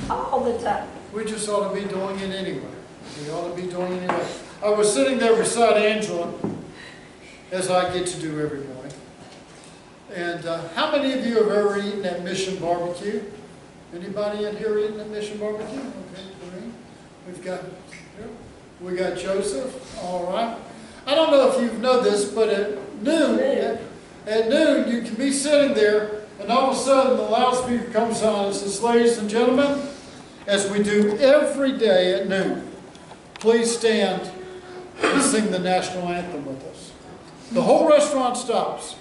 All the time. We just ought to be doing it anyway. We ought to be doing it anyway. I was sitting there beside Angela, as I get to do every morning. And how many of you have ever eaten at Mission Barbecue? Anybody in here eaten at Mission Barbecue? Okay, Lorraine. We got Joseph. All right. I don't know if you know this, but at noon you can be sitting there, and all of a sudden the loudspeaker comes on and says, "Ladies and gentlemen, as we do every day at noon, please stand and sing the national anthem with us." The whole restaurant stops.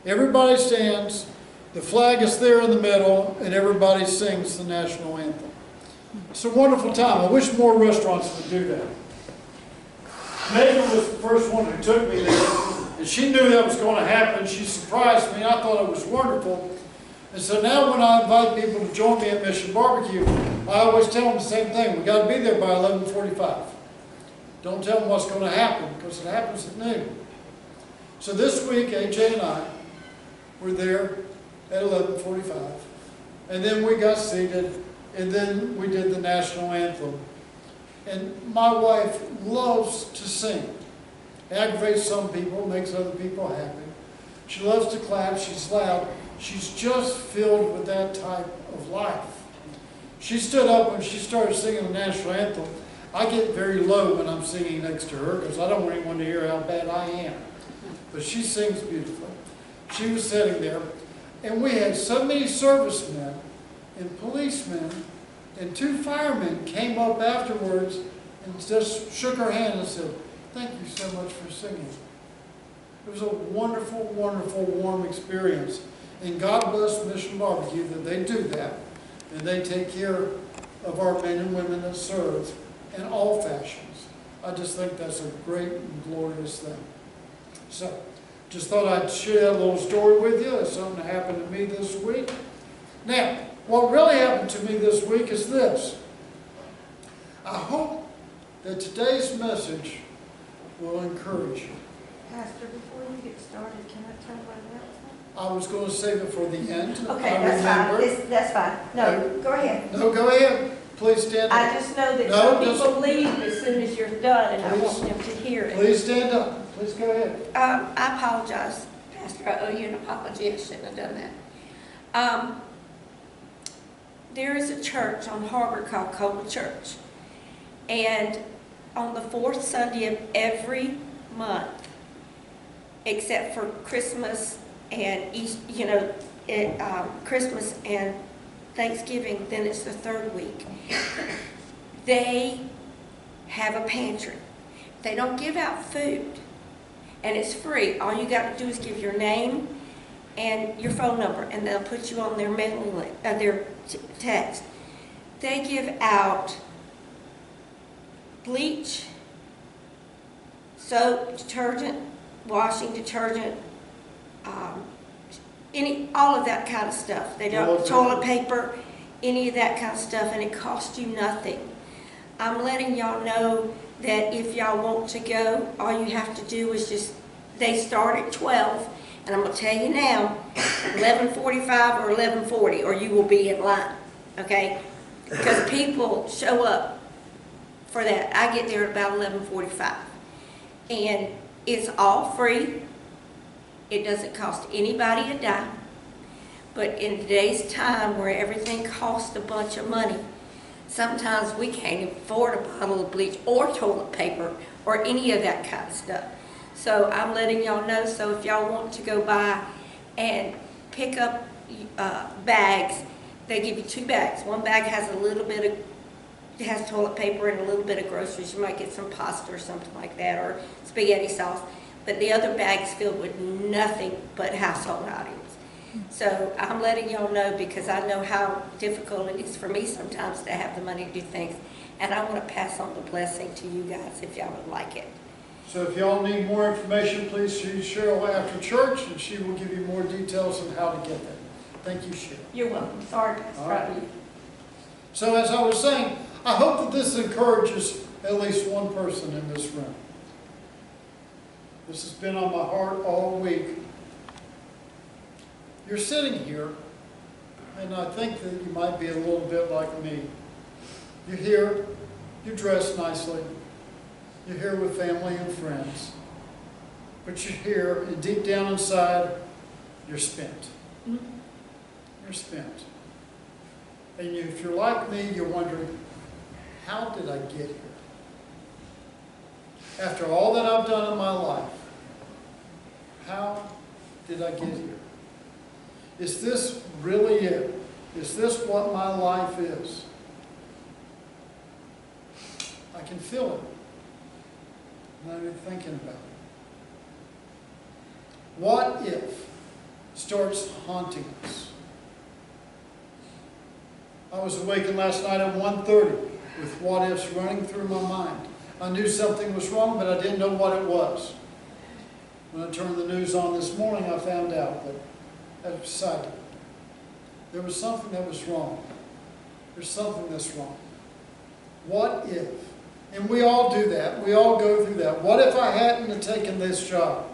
Everybody stands. The flag is there in the middle, and everybody sings the national anthem. It's a wonderful time. I wish more restaurants would do that. Megan was the first one who took me there, and she knew that was going to happen. She surprised me. I thought it was wonderful. And so now when I invite people to join me at Mission Barbecue, I always tell them the same thing. We got to be there by 11:45. Don't tell them what's going to happen, because it happens at noon. So this week, AJ and I were there at 11:45. And then we got seated, and then we did the national anthem. And my wife loves to sing. Aggravates some people, makes other people happy. She loves to clap, she's loud. She's just filled with that type of life. She stood up when she started singing the national anthem. I get very low when I'm singing next to her because I don't want anyone to hear how bad I am. But she sings beautifully. She was sitting there, and we had so many servicemen and policemen, and 2 firemen came up afterwards and just shook her hand and said, "Thank you so much for singing." It was a wonderful, wonderful, warm experience. And God bless Mission Barbecue that they do that. And they take care of our men and women that serve in all fashions. I just think that's a great and glorious thing. So, just thought I'd share a little story with you. It's something that happened to me this week. Now, what really happened to me this week is this. I hope that today's message will encourage you. Pastor, before you get started, can I tell my announcement? I was going to save it for the end. Okay, I that's remembered. fine. That's fine. No, go ahead. No, go ahead. Please stand up. I just know that No, some just- people leave as soon as you're done, and I Please. want them to hear it. Please stand up. Please go ahead. I apologize, Pastor. I owe you an apology. I shouldn't have done that. There is a church on Harbor called Cola Church. And on the 4th Sunday of every month, except for Christmas and Christmas and Thanksgiving, then it's the 3rd week, they have a pantry. They don't give out food, and it's free. All you got to do is give your name and your phone number, and they'll put you on their mailing list, their text. They give out bleach, soap, detergent, washing detergent, all of that kind of stuff. They don't toilet paper, any of that kind of stuff, and it costs you nothing. I'm letting y'all know that if y'all want to go, all you have to do is they start at 12, and I'm going to tell you now, 11:45 or 11:40, or you will be in line, okay? Because people show up for that. I get there at about 11:45, and it's all free. It doesn't cost anybody a dime. But in today's time where everything costs a bunch of money, sometimes we can't afford a bottle of bleach or toilet paper or any of that kind of stuff. So I'm letting y'all know, so if y'all want to go by and pick up bags, they give you 2 bags. One bag has has toilet paper and a little bit of groceries. You might get some pasta or something like that, or spaghetti sauce. But the other bag's filled with nothing but household items. So I'm letting y'all know because I know how difficult it is for me sometimes to have the money to do things. And I want to pass on the blessing to you guys if y'all would like it. So if y'all need more information, please see Cheryl after church, and she will give you more details on how to get there. Thank you, Cheryl. You're welcome. Sorry, Pastor. Right. So as I was saying, I hope that this encourages at least one person in this room. This has been on my heart all week. You're sitting here And I think that you might be a little bit like me. You're here, you're dressed nicely, you're here with family and friends, but you're here, and deep down inside, you're spent. You're spent. And if you're like me, you're wondering, how did I get here? After all that I've done in my life, how did I get here? Is this really it? Is this what my life is? I can feel it. And I've been thinking about it. What if starts haunting us? I was awakened last night at 1:30 with what ifs running through my mind. I knew something was wrong, but I didn't know what it was. When I turned the news on this morning, I found out that I decided there was something that was wrong. There's something that's wrong. What if? And we all do that. We all go through that. What if I hadn't have taken this job?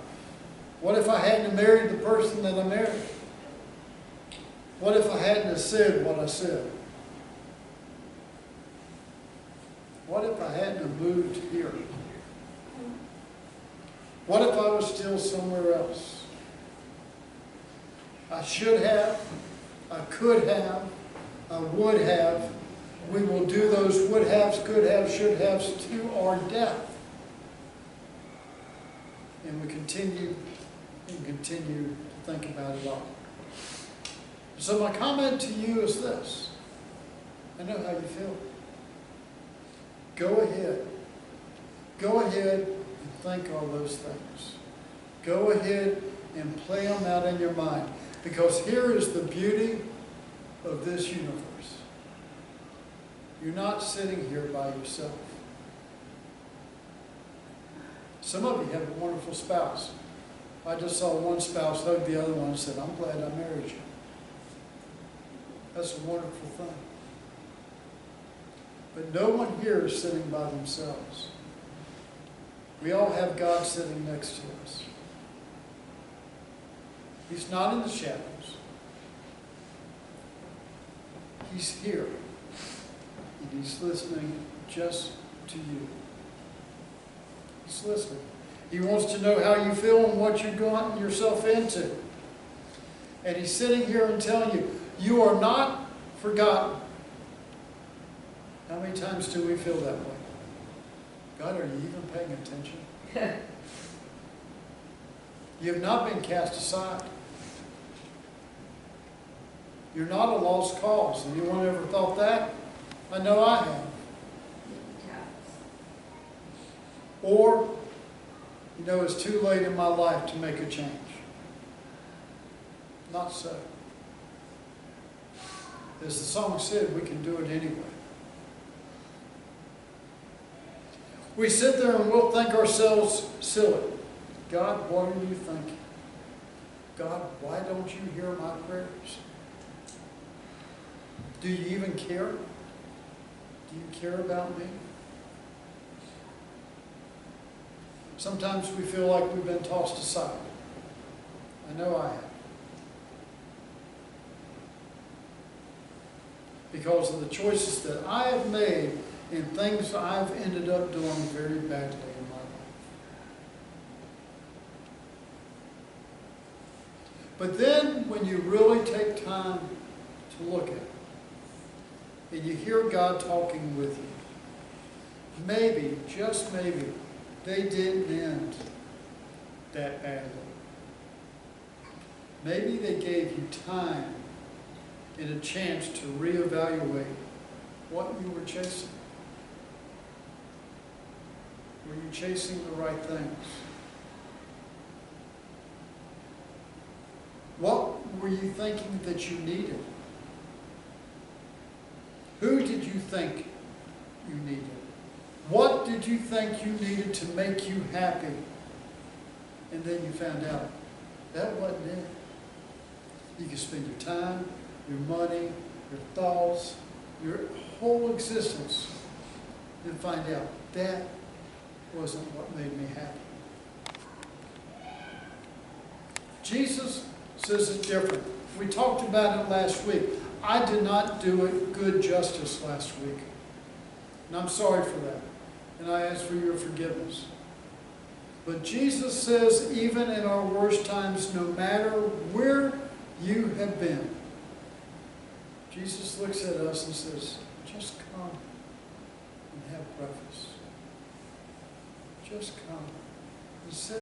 What if I hadn't have married the person that I married? What if I hadn't have said what I said? What if I hadn't have moved here? What if I was still somewhere else? I should have, I could have, I would have. We will do those would haves, could have, should haves to our death. And we continue and continue to think about it all. So my comment to you is this. I know how you feel. Go ahead. Go ahead and think all those things. Go ahead and play them out in your mind. Because here is the beauty of this universe. You're not sitting here by yourself. Some of you have a wonderful spouse. I just saw one spouse hug the other one and said, I'm glad I married you. That's a wonderful thing. But no one here is sitting by themselves. We all have God sitting next to us. He's not in the shadows. He's here. And He's listening just to you. He's listening. He wants to know how you feel and what you're gotten yourself into. And He's sitting here and telling you, you are not forgotten. How many times do we feel that way? God, are you even paying attention? You have not been cast aside. You're not a lost cause. Anyone ever thought that? I know I have. Or, you know, it's too late in my life to make a change. Not so. As the song said, we can do it anyway. We sit there and we'll think ourselves silly. God, what are you thinking? God, why don't you hear my prayers? Do you even care? Do you care about me? Sometimes we feel like we've been tossed aside. I know I have. Because of the choices that I have made and things I've ended up doing very badly in my life. But then when you really take time to look at it, and you hear God talking with you, maybe, just maybe, they didn't end that badly. Maybe they gave you time and a chance to reevaluate what you were chasing. Were you chasing the right things? What were you thinking that you needed? Who did you think you needed? What did you think you needed to make you happy? And then you found out that wasn't it. You could spend your time, your money, your thoughts, your whole existence, and find out that wasn't what made me happy. Jesus says it's different. We talked about it last week. I did not do it good justice last week. And I'm sorry for that. And I ask for your forgiveness. But Jesus says, even in our worst times, no matter where you have been, Jesus looks at us and says, just come and have breakfast. Just come and sit.